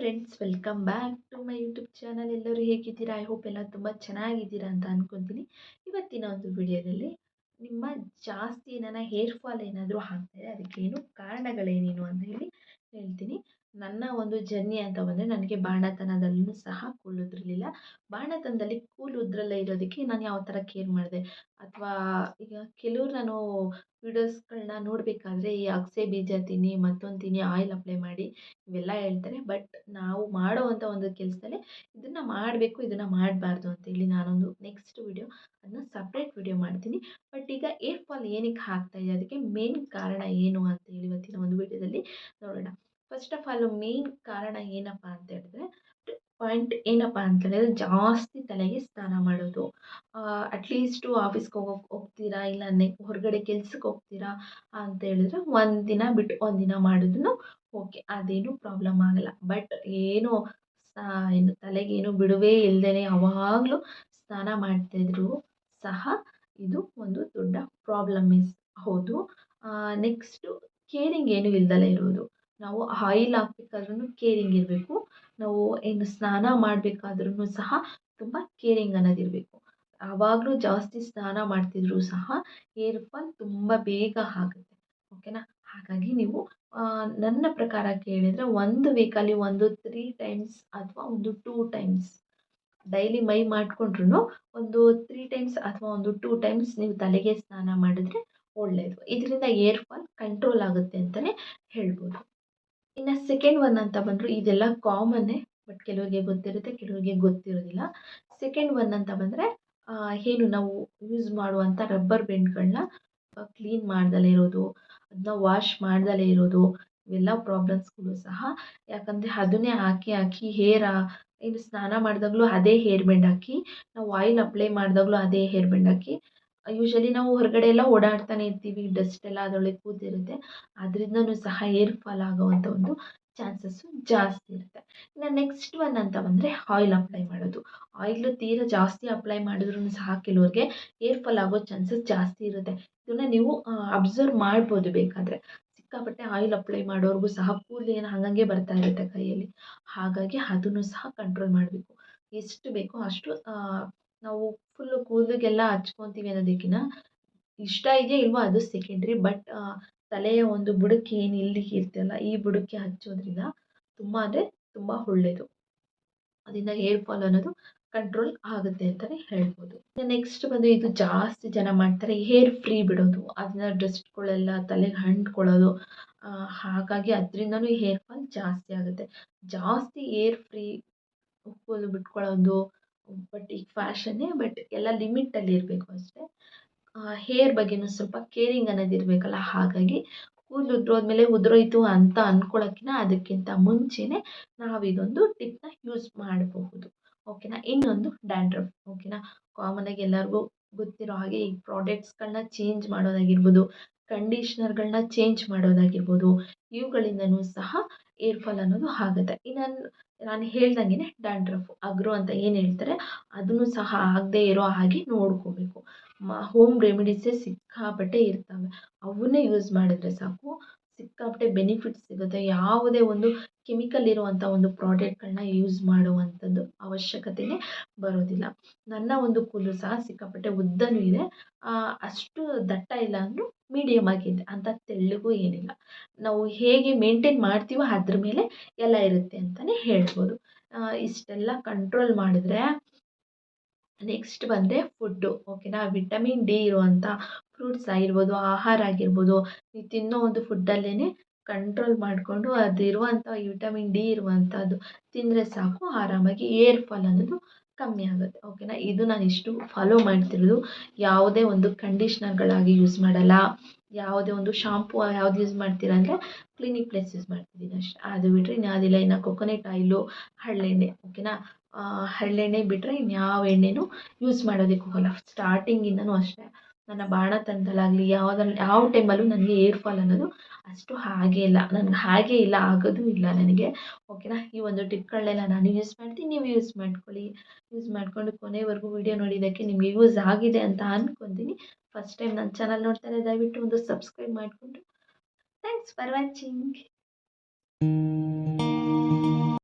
Friends, welcome back to my YouTube channel. ಎಲ್ಲರೂ ಹೇಗಿದ್ದೀರಾ? I hope ಎಲ್ಲ ತುಂಬ ಚೆನ್ನಾಗಿದ್ದೀರಾ ಅಂತ ಅಂದ್ಕೊತೀನಿ. ಇವತ್ತಿನ ಒಂದು ವಿಡಿಯೋದಲ್ಲಿ ನಿಮ್ಮ ಜಾಸ್ತಿ ಏನಾರ ಹೇರ್ ಫಾಲ್ ಏನಾದರೂ ಆಗ್ತಾಯಿದೆ, ಅದಕ್ಕೇನು ಕಾರಣಗಳೇನೇನು ಅಂತ ಹೇಳ್ತೀನಿ. ನನ್ನ ಒಂದು ಜರ್ನಿ ಅಂತ ಬಂದರೆ, ನನಗೆ ಬಾಣತನದಲ್ಲೂ ಸಹ ಕೂಲ್ ಉದ್ರಲಿಲ್ಲ. ಬಾಣತನದಲ್ಲಿ ಕೂಲ್ ಉದ್ರಲ್ಲ ಇರೋದಕ್ಕೆ ನಾನು ಯಾವ ಥರ ಕೇರ್ ಮಾಡಿದೆ, ಅಥವಾ ಈಗ ಕೆಲವ್ರು ನಾನು ವೀಡಿಯೋಸ್ಗಳನ್ನ ನೋಡಬೇಕಾದ್ರೆ ಈ ಅಗಸೆ ಬೀಜ ತಿನ್ನಿ, ಮತ್ತೊಂದು ತಿನ್ನಿ, ಆಯಿಲ್ ಅಪ್ಲೈ ಮಾಡಿ ಇವೆಲ್ಲ ಹೇಳ್ತಾರೆ. ಬಟ್ ನಾವು ಮಾಡೋವಂಥ ಒಂದು ಕೆಲಸದಲ್ಲೇ ಇದನ್ನು ಮಾಡಬೇಕು, ಇದನ್ನು ಮಾಡಬಾರ್ದು ಅಂತೇಳಿ ನಾನೊಂದು ನೆಕ್ಸ್ಟ್ ವಿಡಿಯೋ ಅದನ್ನ ಸಪ್ರೇಟ್ ವಿಡಿಯೋ ಮಾಡ್ತೀನಿ. ಬಟ್ ಈಗ ಏರ್ ಫಾಲ್ ಏನಕ್ಕೆ ಆಗ್ತಾಯಿದೆ, ಅದಕ್ಕೆ ಮೇನ್ ಕಾರಣ ಏನು ಅಂತೇಳಿ ಇವತ್ತಿನ ಒಂದು ವಿಡಿಯೋದಲ್ಲಿ ನೋಡೋಣ. ಫಸ್ಟ್ ಆಫ್ ಆಲ್ ಮೇನ್ ಕಾರಣ ಏನಪ್ಪ ಅಂತ ಹೇಳಿದ್ರೆ, ಪಾಯಿಂಟ್ ಏನಪ್ಪ ಅಂತ ಹೇಳಿದ್ರೆ, ಜಾಸ್ತಿ ತಲೆಗೆ ಸ್ನಾನ ಮಾಡೋದು. ಅಟ್ಲೀಸ್ಟು ಆಫೀಸ್ಗೆ ಹೋಗ್ತೀರಾ, ಇಲ್ಲ ಹೊರಗಡೆ ಕೆಲ್ಸಕ್ಕೆ ಹೋಗ್ತೀರಾ ಅಂತ ಹೇಳಿದ್ರೆ ಒಂದು ದಿನ ಬಿಟ್ಟು ಒಂದು ದಿನ ಮಾಡಿದ್ರು ಓಕೆ, ಅದೇನು ಪ್ರಾಬ್ಲಮ್ ಆಗಲ್ಲ. ಬಟ್ ಏನು ತಲೆಗೇನು ಬಿಡುವೇ ಇಲ್ಲದೇ ಯಾವಾಗಲೂ ಸ್ನಾನ ಮಾಡ್ತಾಯಿದ್ರು ಸಹ ಇದು ಒಂದು ದೊಡ್ಡ ಪ್ರಾಬ್ಲಮ್ ಹೌದು. ನೆಕ್ಸ್ಟು ಕೇರಿಂಗ್ ಏನು ಇಲ್ದಲೇ ಇರೋದು. ನಾವು ಆಯಿಲ್ ಹಾಕ್ಬೇಕಾದ್ರೂ ಕೇರಿಂಗ್ ಇರಬೇಕು. ನಾವು ಏನು ಸ್ನಾನ ಮಾಡಬೇಕಾದ್ರೂ ಸಹ ತುಂಬ ಕೇರಿಂಗ್ ಅನ್ನೋದಿರಬೇಕು. ಆವಾಗಲೂ ಜಾಸ್ತಿ ಸ್ನಾನ ಮಾಡ್ತಿದ್ರು ಸಹ ಹೇರ್ ಫಾಲ್ ತುಂಬ ಬೇಗ ಆಗುತ್ತೆ. ಓಕೆನಾ? ಹಾಗಾಗಿ ನೀವು ನನ್ನ ಪ್ರಕಾರ ಕೇಳಿದರೆ ಒಂದು ವೀಕಲ್ಲಿ ಒಂದು 3 ಟೈಮ್ಸ್ ಅಥವಾ ಒಂದು 2 ಟೈಮ್ಸ್ ಡೈಲಿ ಮೈ ಮಾಡಿಕೊಂಡ್ರು ಒಂದು 3 ಟೈಮ್ಸ್ ಅಥವಾ ಒಂದು 2 ಟೈಮ್ಸ್ ನೀವು ತಲೆಗೆ ಸ್ನಾನ ಮಾಡಿದ್ರೆ ಒಳ್ಳೆಯದು. ಇದರಿಂದ ಏರ್ ಫಾಲ್ ಕಂಟ್ರೋಲ್ ಆಗುತ್ತೆ ಅಂತಲೇ ಹೇಳ್ಬೋದು. ಇನ್ನು ಸೆಕೆಂಡ್ ಒನ್ ಅಂತ ಬಂದರೂ ಇದೆಲ್ಲ ಕಾಮನ್ನೇ, ಬಟ್ ಕೆಲವರಿಗೆ ಗೊತ್ತಿರುತ್ತೆ, ಕೆಲವರಿಗೆ ಗೊತ್ತಿರೋದಿಲ್ಲ. ಸೆಕೆಂಡ್ ಒನ್ ಅಂತ ಬಂದರೆ ಏನು ನಾವು ಯೂಸ್ ಮಾಡುವಂಥ ರಬ್ಬರ್ ಬ್ಯಾಂಡ್ಗಳನ್ನ ಕ್ಲೀನ್ ಮಾಡ್ದಲೇ ಇರೋದು, ಅದನ್ನ ವಾಶ್ ಮಾಡ್ದಲೇ ಇರೋದು, ಇವೆಲ್ಲ ಪ್ರಾಬ್ಲಮ್ಸ್ಗಳು ಸಹ. ಯಾಕಂದರೆ ಅದನ್ನೇ ಹಾಕಿ ಹಾಕಿ ಏನು ಸ್ನಾನ ಮಾಡಿದಾಗಲೂ ಅದೇ ಹೇರ್ ಬ್ಯಾಂಡ್ ಹಾಕಿ, ನಾವು ಆಯಿಲ್ ಅಪ್ಲೈ ಮಾಡಿದಾಗಲೂ ಅದೇ ಹೇರ್ ಬ್ಯಾಂಡ್ ಹಾಕಿ, ಯೂಶಲಿ ನಾವು ಹೊರಗಡೆ ಎಲ್ಲ ಓಡಾಡ್ತಾನೆ ಇರ್ತೀವಿ, ಡಸ್ಟ್ ಎಲ್ಲ ಅದರೊಳಗೆ ಕೂತಿರುತ್ತೆ, ಅದರಿಂದನೂ ಸಹ ಹೇರ್ ಫಾಲ್ ಆಗೋವಂಥ ಒಂದು ಚಾನ್ಸಸ್ಸು ಜಾಸ್ತಿ ಇರುತ್ತೆ. ಇನ್ನು ನೆಕ್ಸ್ಟ್ ಒನ್ ಅಂತ ಬಂದರೆ ಆಯಿಲ್ ಅಪ್ಲೈ ಮಾಡೋದು. ಆಯಿಲು ತೀರಾ ಜಾಸ್ತಿ ಅಪ್ಲೈ ಮಾಡಿದ್ರೂ ಸಹ ಕೆಲವ್ರಿಗೆ ಹೇರ್ ಫಾಲ್ ಆಗೋ ಚಾನ್ಸಸ್ ಜಾಸ್ತಿ ಇರುತ್ತೆ. ಇದನ್ನು ನೀವು ಅಬ್ಸರ್ವ್ ಮಾಡ್ಬೋದು ಬೇಕಾದರೆ. ಸಿಕ್ಕಾಪಟ್ಟೆ ಆಯಿಲ್ ಅಪ್ಲೈ ಮಾಡೋರಿಗೂ ಸಹ ಕೂದಲು ಏನು ಹಾಗಂಗೆ ಬರ್ತಾ ಇರುತ್ತೆ ಕೈಯಲ್ಲಿ. ಹಾಗಾಗಿ ಅದನ್ನು ಸಹ ಕಂಟ್ರೋಲ್ ಮಾಡಬೇಕು. ಎಷ್ಟು ಬೇಕೋ ಅಷ್ಟು ನಾವು ಫುಲ್ಲು ಕೂದಲಿಗೆಲ್ಲ ಹಚ್ಕೊತೀವಿ ಅನ್ನೋದಕ್ಕಿಂತ, ಇಷ್ಟ ಇದೆಯೋ ಇಲ್ವೋ ಅದು ಸೆಕೆಂಡ್ರಿ. ಬಟ್ ತಲೆಯ ಒಂದು ಬುಡಕ್ಕೆ ಏನು ಇಲ್ಲಿ ಇರ್ತಲ್ಲ, ಈ ಬುಡಕ್ಕೆ ಹಚ್ಚೋದ್ರಿಂದ ತುಂಬ ಅಂದರೆ ತುಂಬ ಒಳ್ಳೆಯದು. ಅದರಿಂದ ಹೇರ್ ಫಾಲ್ ಅನ್ನೋದು ಕಂಟ್ರೋಲ್ ಆಗುತ್ತೆ ಅಂತಲೇ ಹೇಳ್ಬೋದು. ನೆಕ್ಸ್ಟ್ ಬಂದು ಇದು ಜಾಸ್ತಿ ಜನ ಮಾಡ್ತಾರೆ, ಹೇರ್ ಫ್ರೀ ಬಿಡೋದು. ಅದನ್ನ ಡಸ್ಟ್ಗಳೆಲ್ಲ ತಲೆಗೆ ಅಂಟ್ಕೊಳ್ಳೋದು. ಹಾಗಾಗಿ ಅದರಿಂದನೂ ಹೇರ್ ಫಾಲ್ ಜಾಸ್ತಿ ಆಗುತ್ತೆ. ಜಾಸ್ತಿ ಹೇರ್ ಫ್ರೀ ಕೂದಲು ಬಿಟ್ಕೊಳ್ಳೋದು ಬಟ್ ಈಗ ಫ್ಯಾಷನ್ನೇ, ಬಟ್ ಎಲ್ಲ ಲಿಮಿಟಲ್ಲಿ ಇರಬೇಕು ಅಷ್ಟೇ. ಹೇರ್ ಬಗ್ಗೆನೂ ಸ್ವಲ್ಪ ಕೇರಿಂಗ್ ಅನ್ನೋದು ಇರಬೇಕಲ್ಲ. ಹಾಗಾಗಿ ಕೂದಲು ಉದ್ರೋದ್ಮೇಲೆ ಉದುರೋಯ್ತು ಅಂತ ಅಂದ್ಕೊಳ್ಳೋಕ್ಕಿಂತ ಅದಕ್ಕಿಂತ ಮುಂಚೆನೇ ನಾವು ಇದೊಂದು ಟಿಪ್ನ ಯೂಸ್ ಮಾಡಬಹುದು. ಓಕೆನಾ? ಇನ್ನೊಂದು ಡ್ಯಾಂಡ್ರಫ್. ಓಕೆನಾ? ಕಾಮನಾಗಿ ಎಲ್ಲರಿಗೂ ಗೊತ್ತಿರೋ ಹಾಗೆ ಈ ಪ್ರಾಡಕ್ಟ್ಸ್ಗಳನ್ನ ಚೇಂಜ್ ಮಾಡೋದಾಗಿರ್ಬೋದು, ಕಂಡೀಷ್ನರ್ಗಳನ್ನ ಚೇಂಜ್ ಮಾಡೋದಾಗಿರ್ಬೋದು, ಇವುಗಳಿಂದನೂ ಸಹ ಏರ್ ಫಾಲ್ ಅನ್ನೋದು ಆಗುತ್ತೆ. ಇನ್ನು ನಾನು ಹೇಳ್ದಂಗೆ ಡ್ಯಾಂಡ್ರಫ್ ಅಗ್ರೋ ಅಂತ ಏನು ಹೇಳ್ತಾರೆ ಅದನ್ನು ಸಹ ಆಗದೇ ಇರೋ ಹಾಗೆ ನೋಡ್ಕೋಬೇಕು. ಹೋಮ್ ರೆಮಿಡೀಸೇ ಸಿಕ್ಕಾಪಟ್ಟೆ ಇರ್ತವೆ, ಅವನ್ನೇ ಯೂಸ್ ಮಾಡಿದ್ರೆ ಸಾಕು, ಸಿಕ್ಕಾಪಟ್ಟೆ ಬೆನಿಫಿಟ್ಸ್ ಸಿಗುತ್ತೆ. ಯಾವುದೇ ಒಂದು ಕೆಮಿಕಲ್ ಇರುವಂಥ ಒಂದು ಪ್ರಾಡಕ್ಟ್ಗಳನ್ನ ಯೂಸ್ ಮಾಡುವಂಥದ್ದು ಅವಶ್ಯಕತೆಯೇ ಬರೋದಿಲ್ಲ. ನನ್ನ ಒಂದು ಕೂದಲು ಸಹ ಸಿಕ್ಕಾಪಟ್ಟೆ ಉದ್ದನೂ ಇದೆ, ಅಷ್ಟು ದಟ್ಟ ಇಲ್ಲ ಅಂದರೂ ಮೀಡಿಯಮ್ ಆಗಿದೆ, ಅಂತ ತೆಳ್ಳಗೂ ಏನಿಲ್ಲ. ನಾವು ಹೇಗೆ ಮೇಂಟೈನ್ ಮಾಡ್ತೀವೋ ಅದ್ರ ಮೇಲೆ ಎಲ್ಲ ಇರುತ್ತೆ ಅಂತಲೇ ಹೇಳ್ಬೋದು. ಇಷ್ಟೆಲ್ಲ ಕಂಟ್ರೋಲ್ ಮಾಡಿದ್ರೆ ನೆಕ್ಸ್ಟ್ ಬಂದರೆ ಫುಡ್ಡು. ಓಕೆನಾ? ವಿಟಮಿನ್ ಡಿ ಇರುವಂಥ ಫ್ರೂಟ್ಸ್ ಆಗಿರ್ಬೋದು, ಆಹಾರ ಆಗಿರ್ಬೋದು, ನೀವು ತಿನ್ನೋ ಒಂದು ಫುಡ್ಡಲ್ಲೇ ಕಂಟ್ರೋಲ್ ಮಾಡಿಕೊಂಡು ಅದಿರುವಂಥ ವಿಟಮಿನ್ ಡಿ ಇರುವಂಥದ್ದು ತಿಂದರೆ ಸಾಕು, ಆರಾಮಾಗಿ ಏರ್ ಫಾಲ್ ಅನ್ನೋದು ಕಮ್ಮಿ ಆಗುತ್ತೆ. ಓಕೆನಾ? ಇದು ನಾನು ಇಷ್ಟು ಫಾಲೋ ಮಾಡ್ತಿರೋದು. ಯಾವುದೇ ಒಂದು ಕಂಡೀಷ್ನರ್ಗಳಾಗಿ ಯೂಸ್ ಮಾಡಲ್ಲ. ಯಾವುದೇ ಒಂದು ಶಾಂಪೂ ಯಾವ್ದು ಯೂಸ್ ಮಾಡ್ತೀರಾ ಅಂದರೆ ಕ್ಲಿನಿಕ್ ಪ್ಲಸ್ ಯೂಸ್ ಮಾಡ್ತಿದ್ದೀನಿ ಅಷ್ಟೇ. ಅದು ಬಿಟ್ಟರೆ ಇನ್ಯಾವುದಿಲ್ಲ. ಇನ್ನು ಕೊಕೊನೆಟ್ ಆಯಿಲು, ಹರಳೆಣ್ಣೆ. ಓಕೆನಾ? ಹರಳೆಣ್ಣೆ ಬಿಟ್ಟರೆ ಇನ್ಯಾವ ಎಣ್ಣೆನೂ ಯೂಸ್ ಮಾಡೋದಕ್ಕೆ ಹೋಗಲ್ಲ. ಸ್ಟಾರ್ಟಿಂಗಿಂದನೂ ಅಷ್ಟೇ, ನನ್ನ ಬಾಣತನದಲ್ಲಾಗಲಿ ಯಾವ ಟೈಮಲ್ಲೂ ನನಗೆ ಏರ್ ಫಾಲ್ ಅನ್ನೋದು ಅಷ್ಟು ಆಗೇ ಇಲ್ಲ. ಹಾಗೇ ಇಲ್ಲ, ಆಗೋದೂ ಇಲ್ಲ ನನಗೆ. ಓಕೆನಾ? ಈ ಒಂದು ಟಿಪ್ಗಳನ್ನೆಲ್ಲ ನಾನು ಯೂಸ್ ಮಾಡ್ತೀನಿ, ನೀವು ಯೂಸ್ ಮಾಡ್ಕೊಳ್ಳಿ. ಯೂಸ್ ಮಾಡಿಕೊಂಡು ಕೊನೆವರೆಗೂ ವಿಡಿಯೋ ನೋಡಿದ್ದಕ್ಕೆ ನಿಮಗೆ ಯೂಸ್ ಆಗಿದೆ ಅಂತ ಅಂದ್ಕೊತೀನಿ. ಫಸ್ಟ್ ಟೈಮ್ ನನ್ನ ಚಾನಲ್ ನೋಡ್ತಾರೆ, ದಯವಿಟ್ಟು ಒಂದು ಸಬ್ಸ್ಕ್ರೈಬ್ ಮಾಡಿಕೊಂಡು ಥ್ಯಾಂಕ್ಸ್ ಫಾರ್ ವಾಚಿಂಗ್.